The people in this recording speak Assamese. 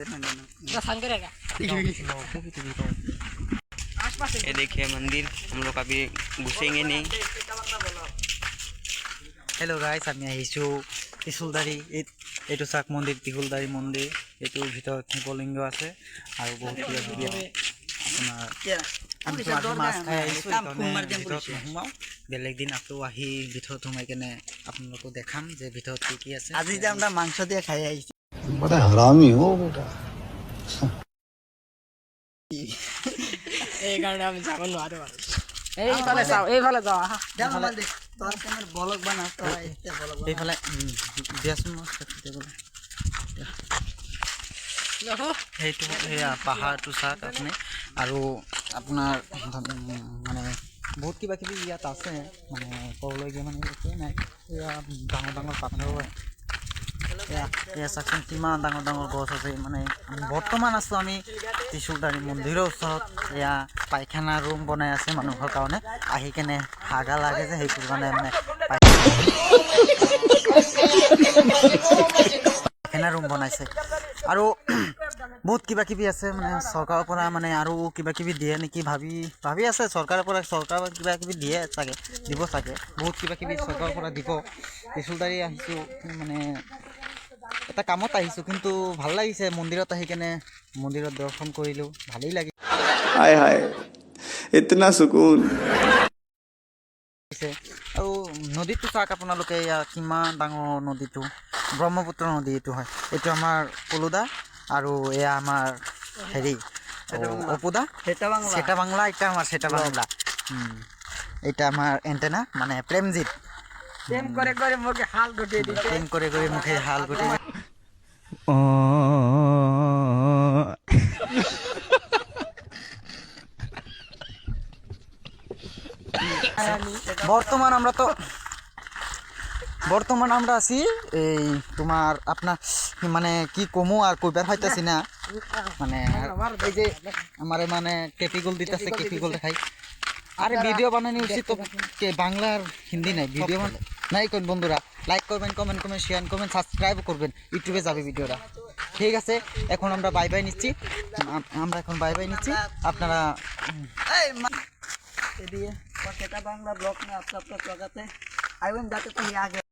ये देखिए मंदिर, हम लोग अभी घुसेंगे नहीं। हेलो गाइस, আমি আহিছো ত্ৰিশুলদাৰী। এইটো চাক মন্দিৰ, ত্ৰিশুলদাৰী মন্দিৰ। এইটো ভিতৰত শিৱলিংগ আছে আৰু বহুত কিবা কিবি আপোনাৰ মাছ খাই আহিছো, ভিতৰত নোসোমাও। বেলেগ দিন আকৌ আহি ভিতৰত সোমাই কেনে আপোনালোকক দেখাম যে ভিতৰত কি কি আছে। আজি যে আমরা মাংস দিয়ে খাই আহিছো। बड़ा हरामी हो बेटा। এই কারণে আমি যাব নোৱাৰো আৰু এইফালে যাও, এইফালে যাও। তোৰ কেমন ব্লগ বানা, তোৰা এতে ব্লগ বানা। এইফালে দিয়াচোন দেখো এইটো এয়া পাহাৰটো চাওক আপুনি। আৰু আপোনাৰ মানে বহুত কিবা কিবি ইয়াত আছে, মানে ক'বলৈকে মানে একোৱে নাই। এয়া ডাঙৰ ডাঙৰ পাথৰ, এয়া চাওকচোন কিমান ডাঙৰ ডাঙৰ গছ আছে। মানে বৰ্তমান আছোঁ আমি ত্ৰিশুলদাৰী মন্দিৰৰ ওচৰত। এয়া পায়খানা ৰুম বনাই আছে মানুহৰ কাৰণে, আহি কেনে হাগা লাগে যে সেইটো কাৰণে মানে পায়খানা ৰুম বনাইছে। আৰু বহুত কিবা কিবি আছে, মানে চৰকাৰৰ পৰা মানে আৰু কিবা কিবি দিয়ে নেকি ভাবি আছে। চৰকাৰৰ পৰা কিবা কিবি দিয়ে চাগে, দিব চাগে। বহুত কিবা কিবি চৰকাৰৰ পৰা দিব। ত্ৰিশুলদাৰী আহিছোঁ, মানে এটা কামত আহিছোঁ, কিন্তু ভাল লাগিছে মন্দিৰত আহি কেনে। মন্দিৰত দৰ্শন কৰিলোঁ, ভালেই লাগিছে। हाय हाय इतना सुकून। আৰু নদীটো চাওক আপোনালোকে, ইয়াত কিমান ডাঙৰ নদীটো, ব্ৰহ্মপুত্ৰ নদী এইটো হয়। এইটো আমাৰ কলুদা আৰু এয়া আমাৰ হেৰি অপুদা, সেটা বাংলা। এটা আমাৰ সেটা বাংলা। এটা আমাৰ এণ্টেনা, মানে প্ৰেমজিৎ। প্ৰেম কৰে কৰে মুখে হাল গুটিয়ে দিতে। প্ৰেম কৰি কৰি মুখে হাল গুটি। বর্তমান আমরা আছি এই তোমার আপনার মানে কি কমু আর কইবার হইতাছি না। মানে এই যে আমারে মানে কেপিগুল দিতেছে, কেপিগুল দেখাই। আরে ভিডিও বানানি উচিত তো, বাংলা আর হিন্দি নাই ভিডিও নাই। কোন বন্ধুরা লাইক করবেন, কমেন্ট করবেন, শেয়ার করবেন, সাবস্ক্রাইব করবেন, ইউটিউবে যাবে ভিডিওটা। ঠিক আছে, এখন আমরা বাই বাই নিচ্ছি। আপনারা সেটা বাংলা ব্লগ में आप सबका स्वागत है। आई एम जाते तो आगे